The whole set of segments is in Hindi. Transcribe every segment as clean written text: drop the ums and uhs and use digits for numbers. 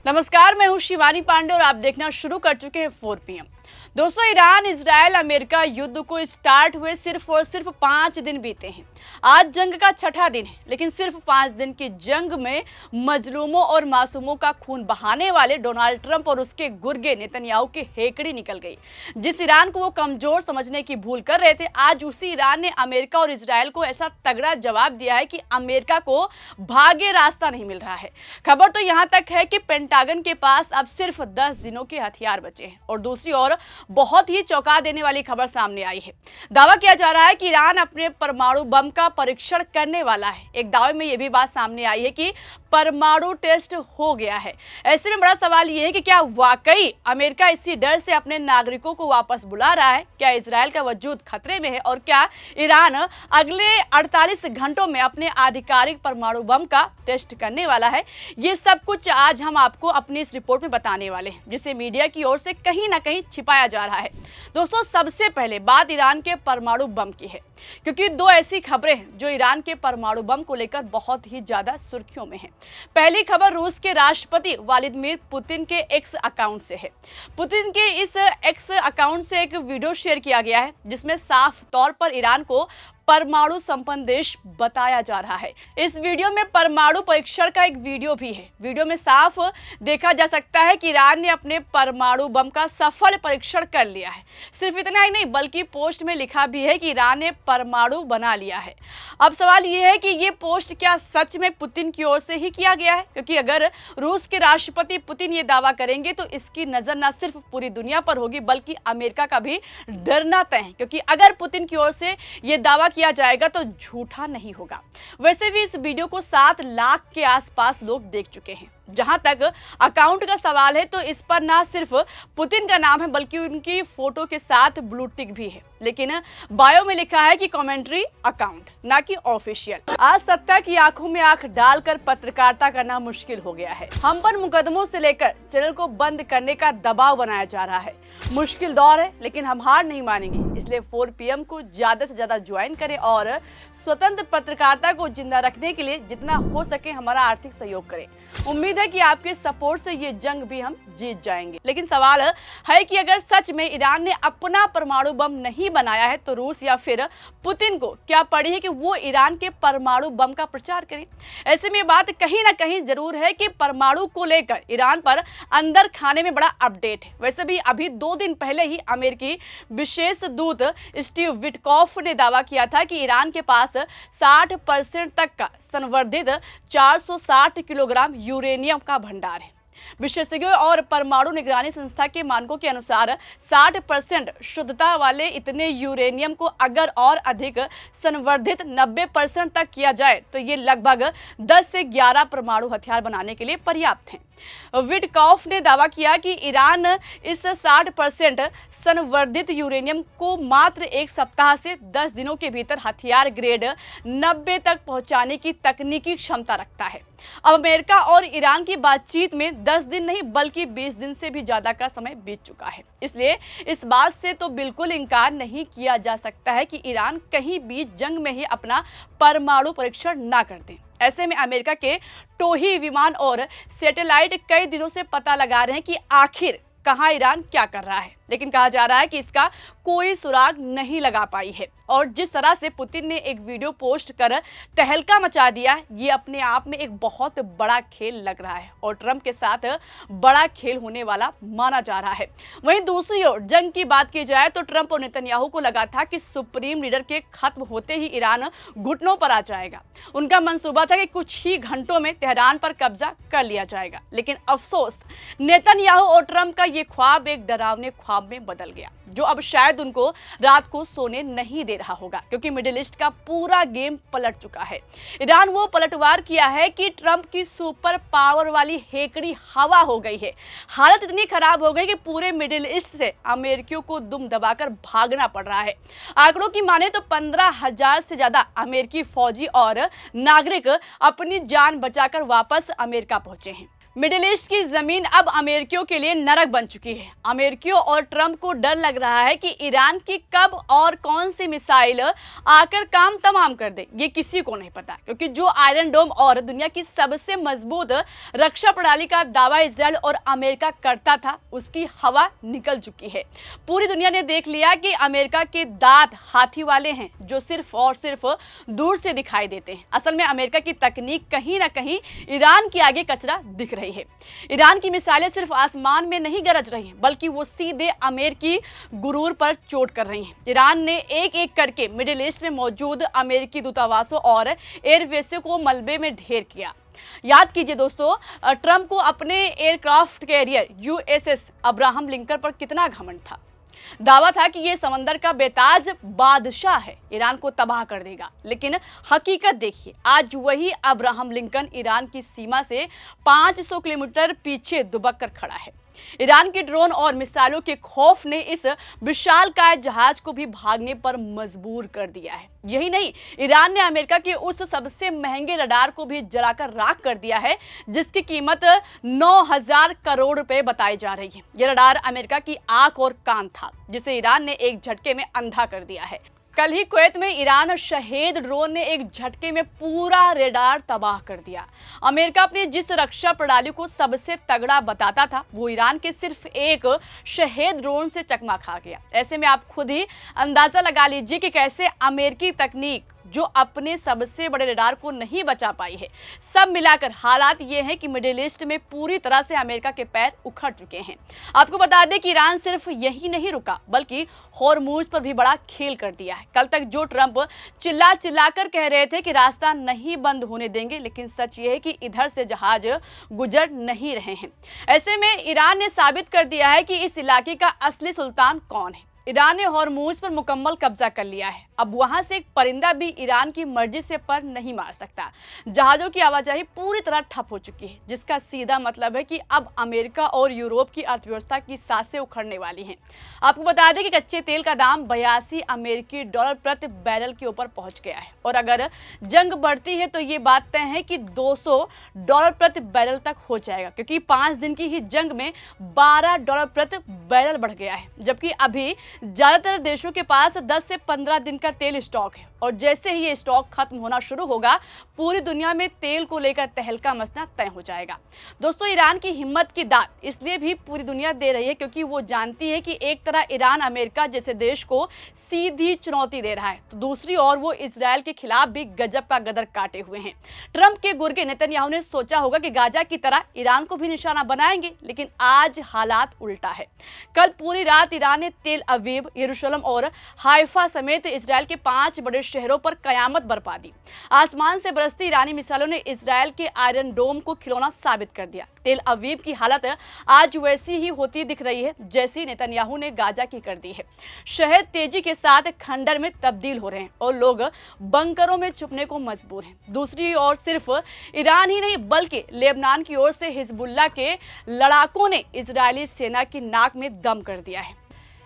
नमस्कार, मैं हूं शिवानी पांडे और आप देखना शुरू कर चुके हैं 4 PM। दोस्तों, ईरान इजराइल अमेरिका युद्ध को स्टार्ट हुए सिर्फ और सिर्फ 5 दिन बीते हैं। आज जंग का छठा दिन है, लेकिन सिर्फ 5 दिन की जंग में मजलूमों और मासूमों का खून बहाने वाले डोनाल्ड ट्रंप और उसके गुर्गे नेतन्याहू की हेकड़ी निकल गई। जिस ईरान को वो कमजोर समझने की भूल कर रहे थे, आज उसी ईरान ने अमेरिका और इजराइल को ऐसा तगड़ा जवाब दिया है कि अमेरिका को भाग्य रास्ता नहीं मिल रहा है। खबर तो यहाँ तक है कि पेंटागन के पास अब सिर्फ 10 दिनों के हथियार बचे हैं। और दूसरी ओर बहुत ही चौंका देने वाली खबर सामने आई है। दावा किया जा रहा है कि ईरान अपने परमाणु बम का परीक्षण करने वाला है। एक दावे में यह भी बात सामने आई है कि परमाणु टेस्ट हो गया है। ऐसे में बड़ा सवाल यह है कि क्या वाकई अमेरिका इसी डर से अपने नागरिकों को वापस बुला रहा है? क्या इजराइल का वजूद खतरे में है? और क्या ईरान अगले 48 घंटों में अपने आधिकारिक परमाणु बम का टेस्ट करने वाला है? ये सब कुछ आज हम आपको अपनी इस रिपोर्ट में बताने वाले हैं, जिसे मीडिया की ओर से कहीं ना कहीं छिपाया जा रहा है। दोस्तों, सबसे पहले बात ईरान के परमाणु बम की है, क्योंकि दो ऐसी खबरें हैं जो ईरान के परमाणु बम को लेकर बहुत ही ज्यादा सुर्खियों में हैं। पहली खबर रूस के राष्ट्रपति व्लादिमीर पुतिन के एक्स अकाउंट से है। पुतिन के इस एक्स अकाउंट से एक वीडियो शेयर किया गया है, जिसमें साफ तौर पर ईरान को परमाणु संपन्न देश बताया जा रहा है। इस वीडियो में परमाणु परीक्षण का एक वीडियो भी है। वीडियो में साफ देखा जा सकता है कि ईरान ने अपने परमाणु बम का सफल परीक्षण कर लिया है। सिर्फ इतना ही नहीं, बल्कि पोस्ट में लिखा भी है कि ईरान ने परमाणु बना लिया है। अब सवाल यह है कि ये पोस्ट क्या सच में पुतिन की ओर से ही किया गया है? क्योंकि अगर रूस के राष्ट्रपति पुतिन ये दावा करेंगे तो इसकी नजर न सिर्फ पूरी दुनिया पर होगी, बल्कि अमेरिका का भी डरना तय है। क्योंकि अगर पुतिन की ओर से ये दावा किया जाएगा तो झूठा नहीं होगा। वैसे भी इस वीडियो को 7 लाख के आसपास लोग देख चुके हैं। जहां तक अकाउंट का सवाल है तो इस पर ना सिर्फ पुतिन का नाम है, बल्कि उनकी फोटो के साथ ब्लू टिक भी है। लेकिन बायो में लिखा है कि कमेंट्री अकाउंट, ना कि ऑफिशियल। आज सत्ता की आंखों में आंख डालकर पत्रकारिता करना मुश्किल हो गया है। हम पर मुकदमों से लेकर चैनल को बंद करने का दबाव बनाया जा रहा है। मुश्किल दौर है, लेकिन हम हार नहीं मानेंगे। इसलिए 4 PM को ज्यादा से ज्यादा ज्वाइन करें और स्वतंत्र पत्रकारिता को जिंदा रखने के लिए जितना हो सके हमारा आर्थिक सहयोग करें। उम्मीद है कि आपके सपोर्ट से ये जंग भी हम जीत जाएंगे। लेकिन सवाल है कि अगर सच में ईरान ने अपना परमाणु बम नहीं बनाया है तो रूस या फिर पुतिन को क्या पड़ी है कि वो ईरान के परमाणु बम का प्रचार करें? ऐसे में बात कहीं ना कहीं जरूर है कि परमाणु को लेकर ईरान पर अंदर खाने में बड़ा अपडेट है। वैसे भी अभी 2 दिन पहले ही अमेरिकी विशेष दूत स्टीव विटकॉफ ने दावा किया था कि ईरान के पास 60% तक का संवर्धित 460 किलोग्राम यूरेनियम का भंडार है। विशेषज्ञों और परमाणु निगरानी संस्था के मानकों के अनुसार 60% शुद्धता वाले इतने यूरेनियम को अगर और अधिक संवर्धित 90% तक किया जाए तो ये लगभग 10 से 11 परमाणु हथियार बनाने के लिए पर्याप्त हैं। विटकॉफ ने दावा किया कि ईरान इस 60% संवर्धित यूरेनियम को मात्र 1 सप्ताह से 10 दिनों के भीतर हथियार ग्रेड 90 तक पहुंचाने की तकनीकी क्षमता रखता है। अब अमेरिका और ईरान की बातचीत में 10 दिन नहीं बल्कि 20 दिन से भी ज्यादा का समय बीत चुका है। इसलिए इस बात से तो बिल्कुल इनकार नहीं किया जा सकता है कि ईरान कहीं भी जंग में ही अपना परमाणु परीक्षण ना कर दे। ऐसे में अमेरिका के टोही विमान और सैटेलाइट कई दिनों से पता लगा रहे हैं कि आखिर कहां ईरान क्या कर रहा है। लेकिन कहा जा रहा है कि इसका कोई सुराग नहीं लगा पाई है। और जिस तरह से पुतिन ने एक वीडियो पोस्ट कर तहलका मचा दिया, ये अपने आप में एक बहुत बड़ा खेल लग रहा है और ट्रंप के साथ बड़ा खेल होने वाला माना जा रहा है। वहीं दूसरी ओर जंग की बात की जाए तो ट्रंप और नेतन्याहू को लगा था कि सुप्रीम लीडर के खत्म होते ही ईरान घुटनों पर आ जाएगा। उनका मंसूबा था कि कुछ ही घंटों में तेहरान पर कब्जा कर लिया जाएगा। लेकिन अफसोस, नेतन्याहू और ट्रंप का ये ख्वाब एक डरावने ख्वाब में बदल गया, जो अब शायद उनको रात को सोने नहीं दे रहा होगा, क्योंकि मिडिल ईस्ट का पूरा गेम पलट चुका है। ईरान वो पलटवार किया है कि ट्रंप की सुपर पावर वाली हेकड़ी हवा हो गई है। हालत इतनी खराब हो गई कि पूरे मिडिल ईस्ट से अमेरिकियों को दुम दबाकर भागना पड़ रहा है। आंकड़ों की माने तो 15,000 से ज्यादा अमेरिकी फौजी और नागरिक अपनी जान बचाकर वापस अमेरिका पहुंचे हैं। मिडिल ईस्ट की जमीन अब अमेरिकियों के लिए नरक बन चुकी है। अमेरिकियों और ट्रंप को डर लग रहा है कि ईरान की कब और कौन सी मिसाइल आकर काम तमाम कर दे, ये किसी को नहीं पता, क्योंकि जो आयरन डोम और दुनिया की सबसे मजबूत रक्षा प्रणाली का दावा इजराइल और अमेरिका करता था, उसकी हवा निकल चुकी है। पूरी दुनिया ने देख लिया कि अमेरिका के दांत हाथी वाले हैं, जो सिर्फ और सिर्फ दूर से दिखाई देते हैं। असल में अमेरिका की तकनीक कहीं ना कहीं ईरान के आगे कचरा दिख रही है। ईरान की मिसाइलें सिर्फ आसमान में नहीं गरज रही हैं, बल्कि वो सीधे अमेरिकी गुरूर पर चोट कर रही हैं। ईरान ने एक एक करके मिडिल ईस्ट में मौजूद अमेरिकी दूतावासों और एयरबेसों को मलबे में ढेर किया। याद कीजिए दोस्तों, ट्रंप को अपने aircraft carrier USS Abraham Lincoln पर कितना घमंड था। दावा था कि यह समंदर का बेताज बादशाह है, ईरान को तबाह कर देगा। लेकिन हकीकत देखिए, आज वही अब्राहम लिंकन ईरान की सीमा से 500 किलोमीटर पीछे दुबक कर खड़ा है। ईरान के ड्रोन और मिसाइलों के खौफ ने इस विशालकाय जहाज को भी भागने पर मजबूर कर दिया है। यही नहीं, ईरान ने अमेरिका के उस सबसे महंगे रडार को भी जलाकर राख कर दिया है, जिसकी कीमत 9,000 करोड़ रुपए बताई जा रही है। यह रडार अमेरिका की आंख और कान था, जिसे ईरान ने एक झटके में अंधा कर दिया है। कल ही कुवैत में ईरान शहीद ड्रोन ने एक झटके में पूरा रेडार तबाह कर दिया। अमेरिका अपनी जिस रक्षा प्रणाली को सबसे तगड़ा बताता था, वो ईरान के सिर्फ एक शहीद ड्रोन से चकमा खा गया। ऐसे में आप खुद ही अंदाजा लगा लीजिए कि कैसे अमेरिकी तकनीक, जो अपने सबसे बड़े रडार को नहीं बचा पाई है। सब मिलाकर हालात ये हैं कि मिडिल ईस्ट में पूरी तरह से अमेरिका के पैर उखड़ चुके हैं। आपको बता दें कि ईरान सिर्फ यही नहीं रुका, बल्कि हॉर्मुज पर भी बड़ा खेल कर दिया है। कल तक जो ट्रंप चिल्ला चिल्लाकर कह रहे थे कि रास्ता नहीं बंद होने देंगे, लेकिन सच ये है कि इधर से जहाज गुजर नहीं रहे हैं। ऐसे में ईरान ने साबित कर दिया है कि इस इलाके का असली सुल्तान कौन है। ईरान ने हॉर्मुज पर मुकम्मल कब्जा कर लिया है। अब वहां से एक परिंदा भी ईरान की मर्जी से पर नहीं मार सकता। जहाजों की आवाजाही पूरी तरह ठप हो चुकी है, जिसका सीधा मतलब है कि अब अमेरिका और यूरोप की अर्थव्यवस्था की सांसें उखड़ने वाली हैं। आपको बता दें कि कच्चे तेल का दाम 82 अमेरिकी डॉलर प्रति बैरल के ऊपर पहुंच गया है, और अगर जंग बढ़ती है तो ये बात तय है कि 200 डॉलर प्रति बैरल तक हो जाएगा, क्योंकि 5 दिन की ही जंग में 12 डॉलर प्रति बैरल बढ़ गया है। जबकि अभी ज्यादातर देशों के पास 10 से 15 दिन का तेल स्टॉक है, और जैसे ही ये स्टॉक खत्म होना शुरू होगा, पूरी दुनिया में तेल को लेकर तहलका मचना तय हो जाएगा। दोस्तों, ईरान की हिम्मत की दाद इसलिए भी पूरी दुनिया दे रही है क्योंकि वो जानती है कि एक तरह ईरान अमेरिका जैसे देश को सीधी चुनौती दे रहा है, तो दूसरी ओर वो इजराइल के खिलाफ भी गजब का गदर काटे हुए हैं। ट्रंप के गुर्गे नेतन्याहू ने सोचा होगा कि गाजा की तरह ईरान को भी निशाना बनाएंगे, लेकिन आज हालात उल्टा है। कल पूरी रात ईरान ने तेल अवीव, यरूशलेम और हाइफा समेत इजराइल के 5 बड़े शहरों पर कयामत बरपा दी। आसमान से बरसती ईरानी मिसाइलों ने इजराइल के आयरन डोम को खिलौना साबित कर दिया। तेल अवीव की हालत आज वैसी ही होती दिख रही है जैसी नेतन्याहू ने गाजा की कर दी है। शहर तेजी के साथ खंडर में तब्दील हो रहे हैं और लोग बंकरों में छुपने को मजबूर हैं। दूसरी ओर सिर्फ ईरान ही नहीं, बल्कि लेबनान की ओर से हिजबुल्लाह के लड़ाकों ने इजरायली सेना की नाक में दम कर दिया है।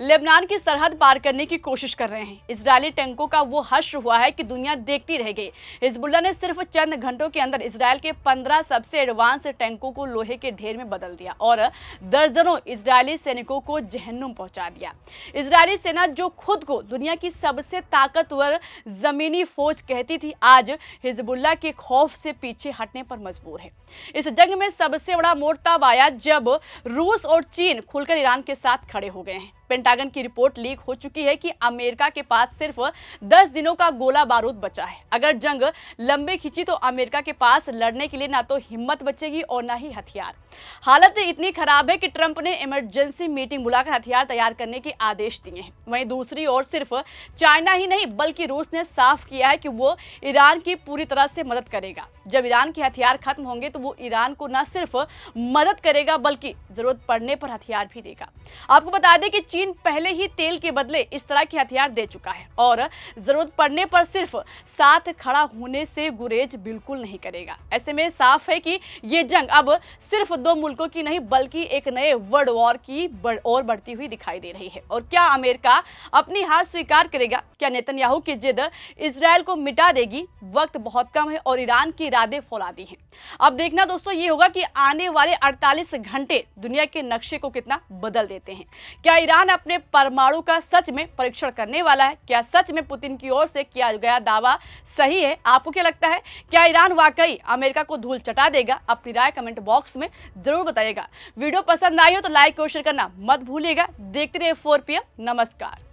लेबनान की सरहद पार करने की कोशिश कर रहे हैं। इजरायली टैंकों का वो हश्र हुआ है कि दुनिया देखती रह गई। हिजबुल्लाह ने सिर्फ चंद घंटों के अंदर इजरायल के 15 सबसे एडवांस टैंकों को लोहे के ढेर में बदल दिया और दर्जनों इजरायली सैनिकों को जहन्नुम पहुंचा दिया। इजरायली सेना, जो खुद को दुनिया की सबसे ताकतवर जमीनी फौज कहती थी, आज हिजबुल्लाह के खौफ से पीछे हटने पर मजबूर है। इस जंग में सबसे बड़ा मोड़ तब आया जब रूस और चीन खुलकर ईरान के साथ खड़े हो गए हैं। पेंटागन की रिपोर्ट लीक हो चुकी है कि अमेरिका के पास सिर्फ 10 दिनों का गोला बारूद बचा है। अगर जंग लंबे खींची तो अमेरिका के पास लड़ने के लिए ना तो हिम्मत बचेगी और ना ही हथियार। हालत इतनी खराब है कि ट्रंप ने इमरजेंसी मीटिंग बुलाकर हथियार तैयार करने के आदेश दिए हैं। वहीं दूसरी ओर सिर्फ चाइना ही नहीं, बल्कि रूस ने साफ किया है कि वो ईरान की पूरी तरह से मदद करेगा। जब ईरान के हथियार खत्म होंगे तो वो ईरान को न सिर्फ मदद करेगा, बल्कि जरूरत पड़ने पर हथियार भी देगा। आपको बता दें कि चीन पहले ही तेल के बदले इस तरह के हथियार दे चुका है और जरूरत पड़ने पर सिर्फ साथ खड़ा होने से गुरेज बिल्कुल नहीं करेगा। ऐसे में साफ है कि ये जंग अब सिर्फ दो मुल्कों की नहीं बल्कि एक नए वर्ल्ड वॉर की ओर बढ़ती हुई दिखाई दे रही है। और क्या अमेरिका अपनी हार स्वीकार करेगा? क्या नेतन्याहू की जिद इजरायल को मिटा देगी? वक्त बहुत कम है और ईरान के इरादे फौलादी हैं। अब देखना दोस्तों ये होगा कि आने वाले 48 घंटे दुनिया के नक्शे को कितना बदल देते हैं। क्या ईरान अपने परमाणु का सच में परीक्षण करने वाला है? क्या सच में पुतिन की ओर से किया गया दावा सही है? आपको क्या लगता है, क्या ईरान वाकई अमेरिका को धूल चटा देगा? अपनी राय कमेंट बॉक्स में जरूर बताइएगा। वीडियो पसंद आई हो तो लाइक और शेयर करना मत भूलिएगा। देखते रहिए 4 PM। नमस्कार।